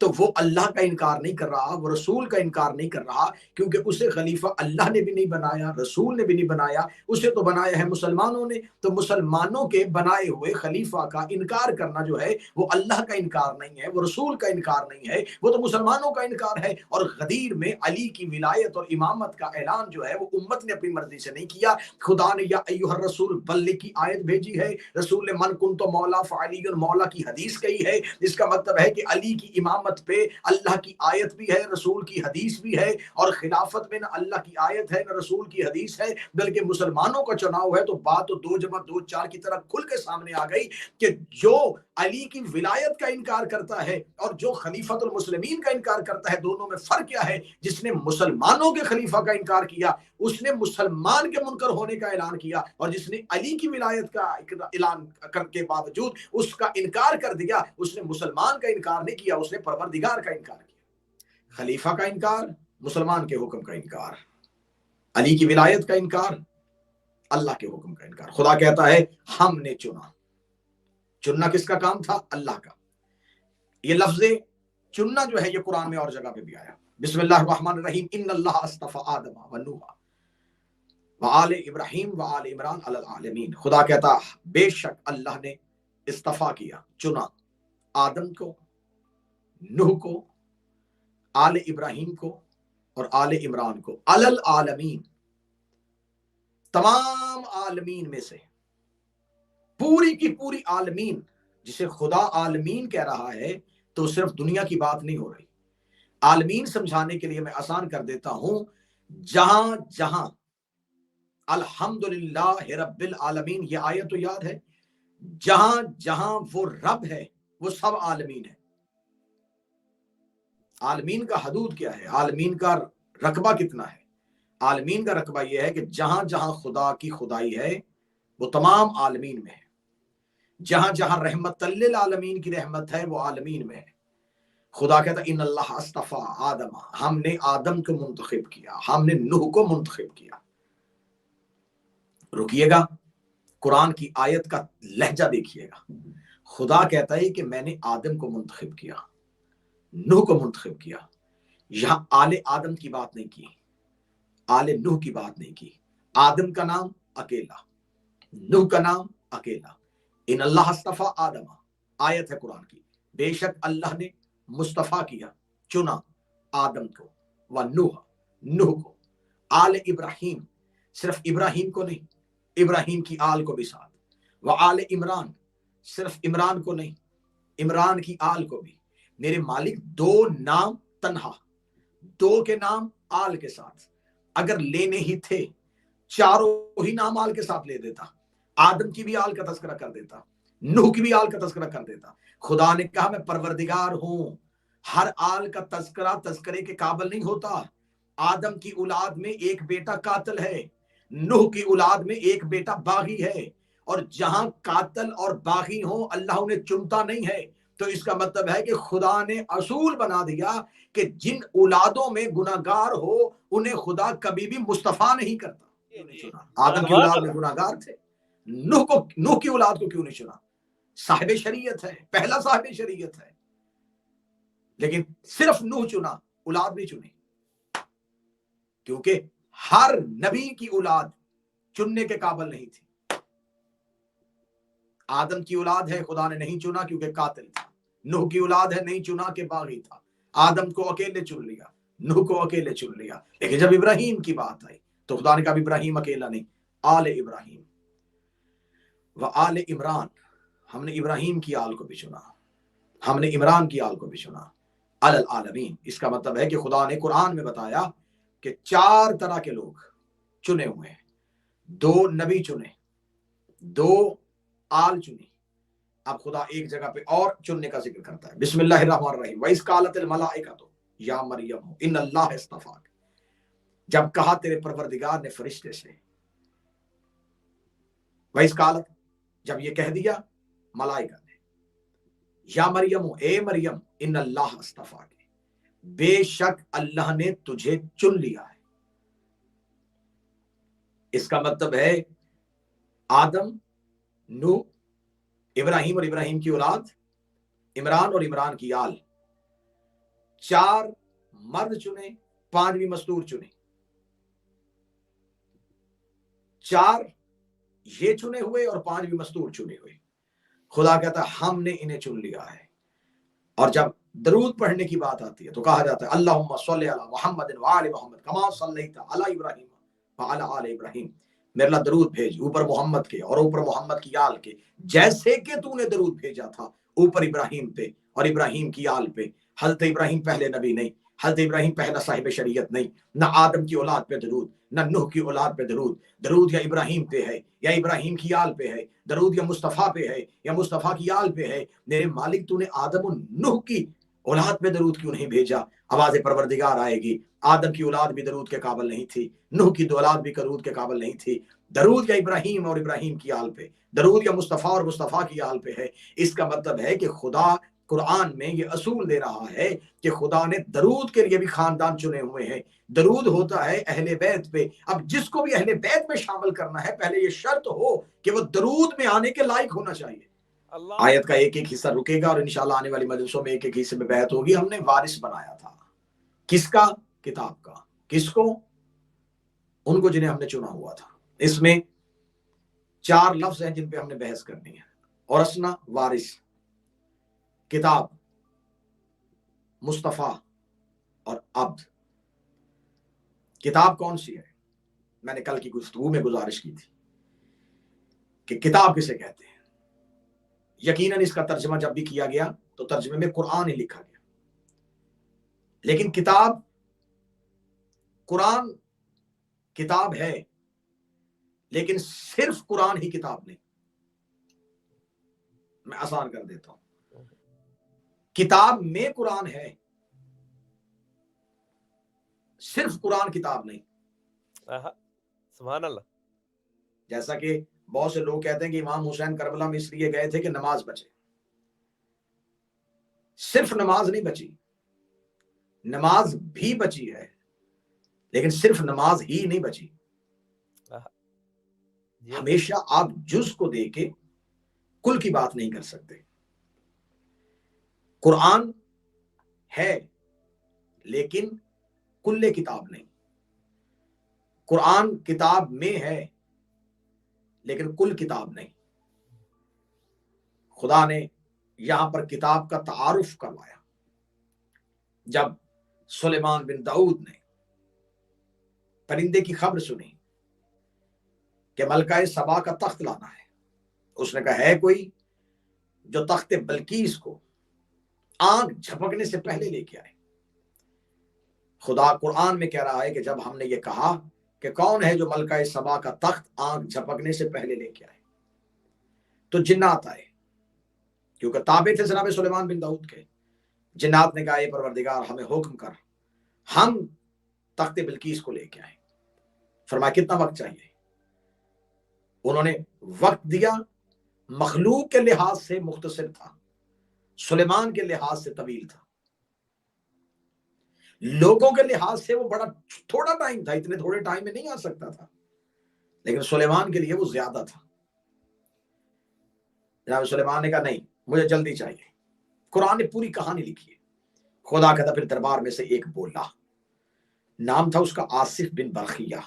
تو وہ اللہ کا انکار نہیں کر رہا، وہ رسول کا انکار نہیں کر رہا، کیونکہ اسے خلیفہ اللہ نے بھی نہیں بنایا، رسول نے بھی نہیں بنایا، اسے تو بنایا ہے مسلمانوں نے۔ تو مسلمانوں کے بنائے ہوئے خلیفہ کا انکار کرنا جو ہے وہ اللہ کا انکار نہیں ہے، وہ رسول کا انکار نہیں ہے، وہ تو مسلمانوں کا انکار ہے۔ اور غدیر میں علی کی ولایت اور امامت کا اعلان جو ہے وہ امت نے اپنی مرضی سے نہیں کیا، خدا نے یا ایھا الرسول بلغ کی آیت بھیجی ہے، رسول نے من کنت مولا فعلی مولا کی حدیث کہی ہے۔ اس کا مطلب ہے کہ علی کی امامت پہ اللہ کی آیت بھی ہے، رسول کی حدیث بھی ہے، اور خلافت میں نہ اللہ کی آیت ہے نہ رسول کی حدیث ہے، بلکہ مسلمانوں کا چناؤ ہے۔ تو بات تو 2+2=4 کی طرح کھل کے سامنے آ گئی کہ جو علی کی ولایت کا انکار کرتا ہے اور جو خلیفۃ المسلمین کا انکار کرتا ہے، دونوں میں فرق کیا ہے؟ جس نے مسلمانوں کے خلیفہ کا انکار کیا اس نے مسلمان کے منکر ہونے کا اعلان کیا، اور جس نے علی کی ولایت کا اعلان کر کے باوجود اس کا انکار کر دیا، اس نے مسلمان کا انکار نہیں کیا، اس نے پروردگار کا انکار کیا۔ خلیفہ کا انکار، مسلمان کے حکم کا انکار، علی کی ولایت کا انکار، اللہ کے حکم کا انکار۔ خدا کہتا ہے ہم نے چنا۔ چننا کس کا کام تھا؟ اللہ کا۔ یہ لفظ چننا جو ہے یہ قرآن میں اور جگہ پہ بھی آیا۔ بسم اللہ الرحمن الرحیم، ان اللہ اصطفى آدم ونوح وآل ابراہیم وآل عمران علی العالمین۔ خدا کہتا بے شک اللہ نے استفا کیا، چنا آدم کو، نوح کو، آل ابراہیم کو اور آل عمران کو، علی العالمین، تمام عالمین میں سے، پوری کی پوری عالمین۔ جسے خدا عالمین کہہ رہا ہے تو صرف دنیا کی بات نہیں ہو رہی۔ عالمین سمجھانے کے لیے میں آسان کر دیتا ہوں، جہاں جہاں الحمدللہ رب العالمین یہ آیت تو یاد ہے، جہاں جہاں وہ رب ہے وہ سب عالمین ہے۔ عالمین کا حدود کیا ہے؟ عالمین کا رقبہ کتنا ہے؟ عالمین کا رقبہ یہ ہے کہ جہاں جہاں خدا کی خدائی ہے وہ تمام عالمین میں ہے، جہاں جہاں رحمت للعالمین کی رحمت ہے وہ عالمین میں ہے۔ خدا کہتا ان اللہ اصطفى آدم، ہم نے آدم کو منتخب کیا، ہم نے نوح کو منتخب کیا۔ رکیے گا، قرآن کی آیت کا لہجہ دیکھیے گا۔ خدا کہتا ہے کہ میں نے آدم کو منتخب کیا، نوح کو منتخب کیا۔ یہاں آل آدم کی بات نہیں کی، آل نوح کی بات نہیں کی۔ آدم کا نام اکیلا، نوح کا نام اکیلا۔ ان اللہ اصطفى آدم، آیت ہے قرآن کی، بے شک اللہ نے مصطفیٰ کیا، چنا آدم کو، و نوح کو، آل ابراہیم، صرف ابراہیم کو نہیں، ابراہیم کی آل کو بھی ساتھ، و آل عمران، صرف عمران کو نہیں، عمران کی آل کو بھی۔ میرے مالک دو نام تنہا، دو کے نام آل کے ساتھ، اگر لینے ہی تھے چاروں ہی نام آل کے ساتھ لے دیتا، آدم کی بھی آل کا تذکرہ کر دیتا، نوح کی بھی آل کا تذکرہ کر دیتا۔ خدا نے کہا میں پروردگار ہوں، ہر آل کا تذکرہ تذکرے کے قابل نہیں ہوتا۔ آدم کی اولاد میں ایک بیٹا قاتل ہے، نوح کی اولاد میں ایک بیٹا باغی ہے، اور جہاں قاتل اور باغی ہوں اللہ انہیں چنتا نہیں ہے۔ تو اس کا مطلب ہے کہ خدا نے اصول بنا دیا کہ جن اولادوں میں گناہگار ہو انہیں خدا کبھی بھی مصطفیٰ نہیں کرتا۔ آدم کی اولاد میں گناہگار تھے، نوح کی اولاد کو کیوں نہیں چنا؟ صاحب شریعت ہے، پہلا صاحب شریعت ہے، لیکن صرف نوح چنا، اولاد نہیں چنی، کیونکہ ہر نبی کی اولاد چننے کے قابل نہیں تھی۔ آدم کی اولاد ہے خدا نے نہیں چنا کیونکہ قاتل تھا، نوح کی اولاد ہے نہیں چنا کہ باغی تھا، آدم کو اکیلے چن لیا، نوح کو اکیلے چن لیا۔ لیکن جب ابراہیم کی بات آئی تو خدا نے کہا ابراہیم اکیلا نہیں، آل ابراہیم و آل عمران، ہم نے ابراہیم کی آل کو بھی چنا، ہم نے عمران کی آل کو بھی چنا، علی العالمین۔ اس کا مطلب ہے کہ خدا نے قرآن میں بتایا کہ 4 طرح کے لوگ چنے ہوئے ہیں، 2 نبی چنے، 2 آل چنی۔ اب خدا ایک جگہ پہ اور چننے کا ذکر کرتا ہے، بسم اللہ الرحمن الرحیم، وَإِذْ قَالَتِ الْمَلَائِكَةُ یا مریم ان اللہ اصطفاک، جب کہا تیرے پروردگار نے فرشتے سے، وَإِذْ قَالَتْ، جب یہ کہہ دیا ملائکہ نے، یا مریم، اے مریم، ان اللہ اصطفاک، بے شک اللہ نے تجھے چن لیا ہے۔ اس کا مطلب ہے آدم، نوح، ابراہیم اور ابراہیم کی اولاد، عمران اور عمران کی آل، 4 مرد چنے، 5 بھی مستور چنے، 4 یہ چنے ہوئے اور 5 بھی مستور چنے ہوئے. خدا کہتا ہے ہم نے انہیں چن لیا ہے. اور جب درود پڑھنے کی بات آتی ہے تو کہا جاتا ہے اللہم صلی علی محمد وآل محمد کما صلیت علی ابراہیم وعلی آل ابراہیم. میرے اللہ درود بھیج اوپر محمد کے اور اوپر محمد کی آل کے، جیسے کہ تو نے درود بھیجا تھا اوپر ابراہیم پہ اور ابراہیم کی آل پہ. حضرت ابراہیم پہلے نبی نہیں، حضرت ابراہیم پہلا صاحب شریعت نہیں، نہ آدم کی اولاد پہ درود، نہ نوح کی اولاد پہ درود. درود یا ابراہیم پہ ہے یا ابراہیم کی آل پہ ہے، درود یا مصطفیٰ پہ ہے یا مصطفیٰ کی آل پہ ہے. میرے مالک تو نے آدم و نوح کی اولاد پہ درود کیوں نہیں بھیجا؟ آواز پروردگار آئے گی آدم کی اولاد بھی درود کے قابل نہیں تھی، نوح کی اولاد بھی درود کے قابل نہیں تھی. درود یا ابراہیم اور ابراہیم کی آل پہ، درود یا مصطفیٰ اور مصطفیٰ کی آل پہ ہے. اس کا مطلب ہے کہ خدا قرآن میں یہ اصول دے رہا ہے کہ خدا نے درود کے لیے بھی خاندان چنے ہوئے ہیں. درود ہوتا ہے اہل بیت پہ. اب جس کو بھی اہل بیت میں شامل کرنا ہے پہلے یہ شرط ہو کہ وہ درود میں آنے کے لائق ہونا چاہیے. آیت کا ایک ایک حصہ رکے گا اور انشاءاللہ آنے والی مجلسوں میں ایک ایک حصے میں بحث ہوگی. ہم نے وارث بنایا تھا کس کا؟ کتاب کا. کس کو؟ ان کو جنہیں ہم نے چنا ہوا تھا. اس میں 4 لفظ ہیں جن پہ ہم نے بحث کرنی ہے. اور اسنا، وارث، کتاب، مصطفیٰ اور عبد. کتاب کون سی ہے؟ میں نے کل کی گفتگو میں گزارش کی تھی کہ کتاب کسے کہتے ہیں. یقیناً اس کا ترجمہ جب بھی کیا گیا تو ترجمے میں قرآن ہی لکھا گیا، لیکن کتاب، قرآن کتاب ہے لیکن صرف قرآن ہی کتاب نہیں. میں آسان کر دیتا ہوں، کتاب میں قرآن ہے، صرف قرآن کتاب نہیں. سبحان اللہ. جیسا کہ بہت سے لوگ کہتے ہیں کہ امام حسین کربلا میں اس لیے گئے تھے کہ نماز بچے. صرف نماز نہیں بچی، نماز بھی بچی ہے لیکن صرف نماز ہی نہیں بچی. ہمیشہ آپ جز کو دے کے کل کی بات نہیں کر سکتے. قرآن ہے لیکن کل کتاب نہیں. قرآن کتاب میں ہے لیکن کل کتاب نہیں. خدا نے یہاں پر کتاب کا تعارف کروایا جب سلیمان بن داؤد نے پرندے کی خبر سنی کہ ملکہ سبا کا تخت لانا ہے. اس نے کہا ہے کوئی جو تخت بلقیس کو آنکھ جھپکنے سے پہلے لے کے آئے. خدا قرآن میں کہہ رہا ہے کہ جب ہم نے یہ کہا کہ کون ہے جو ملکہ سبا کا تخت آنکھ جھپکنے سے پہلے لے کے آئے تو جنات آئے، کیونکہ تابع تھے جناب سلیمان بن داؤد کے. جنات نے کہا اے پروردگار ہمیں حکم کر، ہم تخت بلقیس کو لے کے آئے. فرمایا کتنا وقت چاہیے؟ انہوں نے وقت دیا. مخلوق کے لحاظ سے مختصر تھا، سلیمان کے لحاظ سے طویل تھا. لوگوں کے لحاظ سے وہ بڑا تھوڑا ٹائم تھا، اتنے تھوڑے ٹائم میں نہیں آ سکتا تھا، لیکن سلیمان کے لیے وہ زیادہ تھا. جناب سلیمان نے کہا نہیں مجھے جلدی چاہیے. قرآن نے پوری کہانی لکھی ہے. خدا کہتا پھر دربار میں سے ایک بولا، نام تھا اس کا آصف بن برخیہ.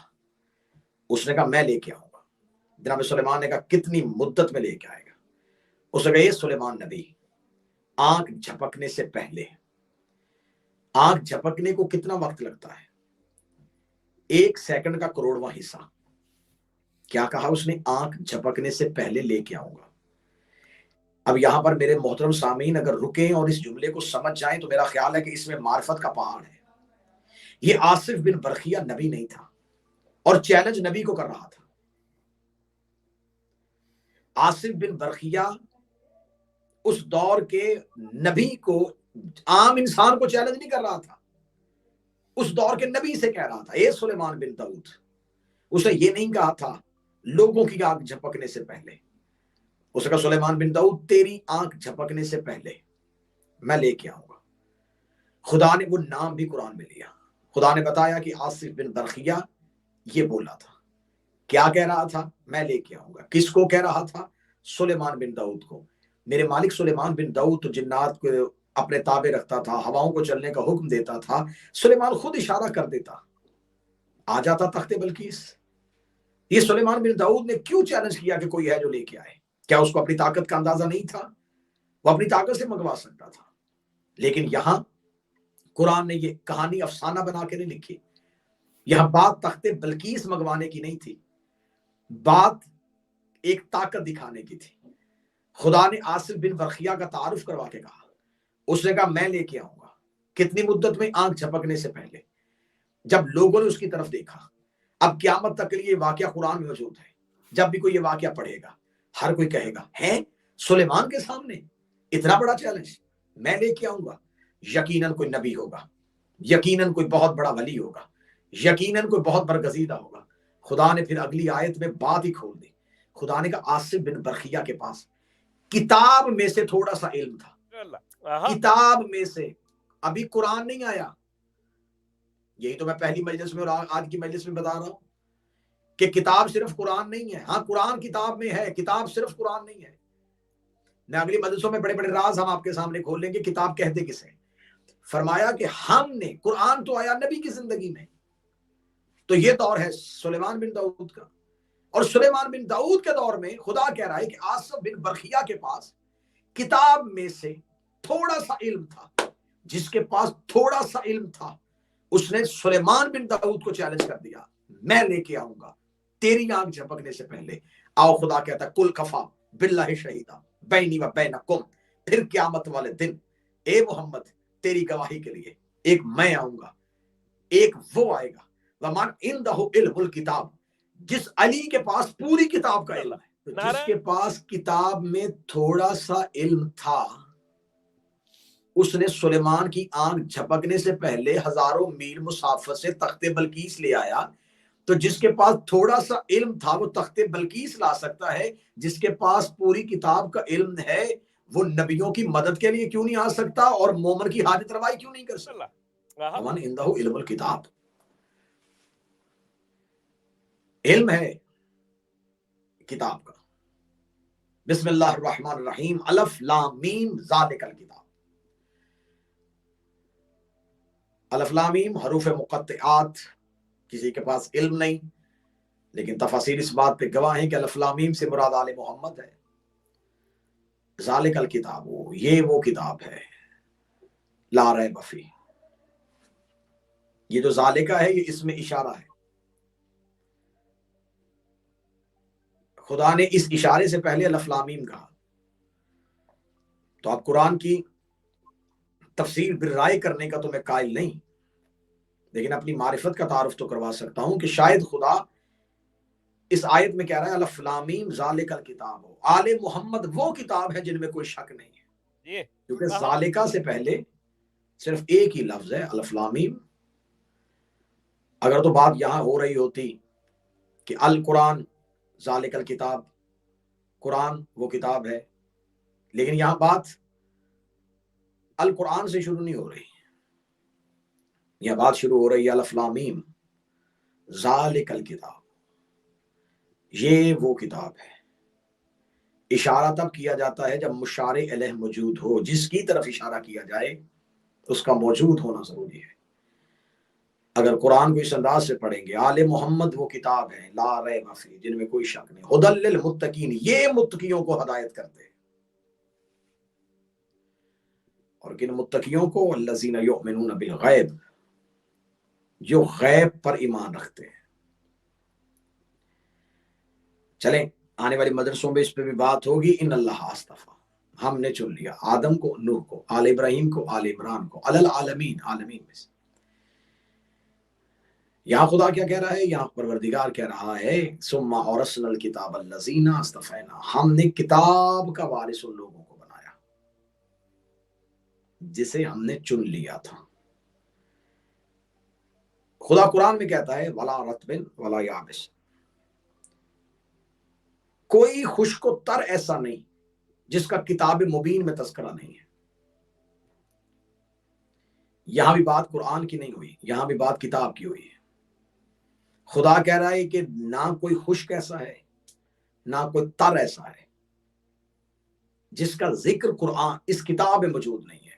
اس نے کہا میں لے کے آؤں گا. جناب سلیمان نے کہا کتنی مدت میں لے کے آئے گا؟ اس نے کہا یہ سلیمان نبی آنکھ جھپکنے سے پہلے. آنکھ جھپکنے کو کتنا وقت لگتا ہے؟ 1 سیکنڈ کا کروڑواں حصہ. کیا کہا اس نے؟ آنکھ جھپکنے سے پہلے لے کے آؤں گا. اب یہاں پر میرے محترم سامعین اگر رکیں اور اس جملے کو سمجھ جائیں تو میرا خیال ہے کہ اس میں معرفت کا پہاڑ ہے. یہ آصف بن برخیہ نبی نہیں تھا اور چیلنج نبی کو کر رہا تھا. آصف بن برخیہ اس دور کے نبی کو، عام انسان کو چیلنج نہیں کر رہا تھا، اس دور کے نبی سے کہہ رہا تھا اے سلیمان بن داؤد. اسے یہ نہیں کہا تھا لوگوں کی آنکھ جھپکنے سے پہلے. اس نے کہا سلیمان بن داؤد تیری آنکھ جھپکنے سے پہلے میں لے کے آؤں گا. خدا نے وہ نام بھی قرآن میں لیا. خدا نے بتایا کہ آصف بن برخیہ یہ بولا تھا. کیا کہہ رہا تھا؟ میں لے کے آؤں گا. کس کو کہہ رہا تھا؟ سلیمان بن داؤد کو. میرے مالک سلیمان بن داؤد تو جنات کو اپنے تابع رکھتا تھا، ہواؤں کو چلنے کا حکم دیتا تھا، سلیمان خود اشارہ کر دیتا، آ جاتا تخت بلقیس۔ یہ سلیمان بن داؤد نے کیوں چیلنج کیا کہ کوئی ہے جو لے کے آئے؟ کیا اس کو اپنی طاقت کا اندازہ نہیں تھا؟ وہ اپنی طاقت سے منگوا سکتا تھا، لیکن یہاں قرآن نے یہ کہانی افسانہ بنا کے نہیں لکھی۔ یہاں بات تخت بلقیس منگوانے کی نہیں تھی، بات ایک طاقت دکھانے کی تھی۔ خدا نے آصف بن برخیہ کا تعارف کروا کے کہا، اس نے کہا میں لے کے آؤں گا۔ کتنی مدت میں؟ آنکھ جھپکنے سے پہلے، جب لوگوں نے اس کی طرف دیکھا۔ اب قیامت تک کے لیے واقعہ قرآن میں موجود ہے، جب بھی کوئی یہ واقعہ پڑھے گا ہر کوئی کہے گا ہے سلیمان کے سامنے اتنا بڑا چیلنج، میں لے کے آؤں گا۔ یقیناً کوئی نبی ہوگا، یقیناً کوئی بہت بڑا ولی ہوگا، یقیناً کوئی بہت برگزیدہ ہوگا۔ خدا نے پھر اگلی آیت میں بات ہی کھول دی۔ خدا نے کہا آصف بن برخیہ کے پاس کتاب میں سے تھوڑا سا علم تھا، کتاب میں سے، ابھی قرآن نہیں آیا۔ یہی تو میں پہلی مجلس میں اور آج کی مجلس میں بتا رہا ہوں کہ کتاب صرف قرآن نہیں ہے۔ ہاں قرآن کتاب میں ہے، کتاب صرف قرآن نہیں ہے۔ میں اگلی مجلسوں میں بڑے بڑے راز ہم آپ کے سامنے کھول لیں گے کتاب کہتے کسے۔ فرمایا کہ ہم نے، قرآن تو آیا نبی کی زندگی میں، تو یہ دور ہے سلیمان بن داؤد کا، اور سلیمان بن داؤد کے دور میں خدا کہہ رہا ہے کہ آصف بن برخیہ کے پاس کتاب میں سے تھوڑا سا علم تھا۔ جس کے پاس تھوڑا سا علم تھا اس نے سلیمان بن داؤد کو چیلنج کر دیا، میں لے کے آؤں گا تیری آنکھ جھپکنے سے پہلے۔ آؤ خدا کہتا ہے کل کفا باللہ شہیدا بینی و بینکم، پھر قیامت والے دن اے محمد تیری گواہی کے لیے ایک میں آؤں گا، ایک وہ آئے گا ومن عندہ علم الکتاب، جس علی کے پاس پوری کتاب کا علم ہے۔ جس کے پاس کتاب میں تھوڑا سا علم تھا اس نے سلیمان کی آنکھ جھپکنے سے پہلے ہزاروں میل مسافت سے تخت بلقیس لے آیا۔ تو جس کے پاس تھوڑا سا علم تھا وہ تخت بلقیس لا سکتا ہے، جس کے پاس پوری کتاب کا علم ہے وہ نبیوں کی مدد کے لیے کیوں نہیں آ سکتا اور مومن کی حاجت روائی کیوں نہیں کر سکتا؟ ومن عنده علم الکتاب، علم ہے کتاب کا۔ بسم اللہ الرحمن الرحیم، الف لام میم ذالک الکتاب۔ الف لام میم حروف مقطعات، کسی کے پاس علم نہیں، لیکن تفاسیر اس بات پہ گواہ ہیں کہ الف لام میم سے مراد آل محمد ہے۔ ذالک الکتاب، یہ وہ کتاب ہے لا ریب فیہ۔ یہ جو ذالکہ ہے یہ اس میں اشارہ ہے، خدا نے اس اشارے سے پہلے الف لام میم کہا۔ تو اب قرآن کی تفسیر بالرائے کرنے کا تو میں قائل نہیں، لیکن اپنی معرفت کا تعارف تو کروا سکتا ہوں کہ شاید خدا اس آیت میں کہہ رہا ہے الف لام میم ذالک الکتاب، آل محمد وہ کتاب ہے جن میں کوئی شک نہیں ہے، کیونکہ ذالکہ سے پہلے صرف ایک ہی لفظ ہے الف لام میم۔ اگر تو بات یہاں ہو رہی ہوتی کہ القرآن ذالک الکتاب، قرآن وہ کتاب ہے، لیکن یہاں بات القرآن سے شروع نہیں ہو رہی، یہ بات شروع ہو رہی ہے الف لام میم ذالک الکتاب، یہ وہ کتاب ہے۔ اشارہ تب کیا جاتا ہے جب مشار الیہ موجود ہو، جس کی طرف اشارہ کیا جائے اس کا موجود ہونا ضروری ہے۔ اگر قرآن کو اس انداز سے پڑھیں گے آل محمد وہ کتاب ہے لا ریب فیہ جن میں کوئی شک نہیں، ھدی للمتقین یہ متقیوں کو ہدایت کرتے ہیں، اور کن متقیوں کو؟ الذین یؤمنون بالغیب، جو غیب پر ایمان رکھتے ہیں۔ چلیں آنے والی مدرسوں میں اس پہ بھی بات ہوگی۔ ان اللہ اصطفیٰ، ہم نے چن لیا آدم کو، نوح کو، آل ابراہیم کو، آل عمران کو، علی العالمین، عالمین میں سے۔ یہاں خدا کیا کہہ رہا ہے؟ یہاں پروردگار کہہ رہا ہے ثم اورثنا الکتاب الذین اصطفینا، ہم نے کتاب کا وارث ان لوگوں کو بنایا جسے ہم نے چن لیا تھا۔ خدا قرآن میں کہتا ہے ولا رطب ولا یابس، کوئی خشک و تر ایسا نہیں جس کا کتاب مبین میں تذکرہ نہیں ہے۔ یہاں بھی بات قرآن کی نہیں ہوئی، یہاں بھی بات کتاب کی ہوئی ہے۔ خدا کہہ رہا ہے کہ نہ کوئی خشک ایسا ہے نہ کوئی تر ایسا ہے جس کا ذکر قرآن اس کتاب میں موجود نہیں ہے۔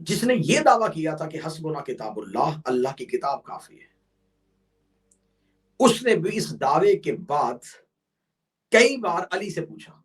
جس نے یہ دعویٰ کیا تھا کہ حسبنا کتاب اللہ، اللہ کی کتاب کافی ہے، اس نے بھی اس دعوے کے بعد کئی بار علی سے پوچھا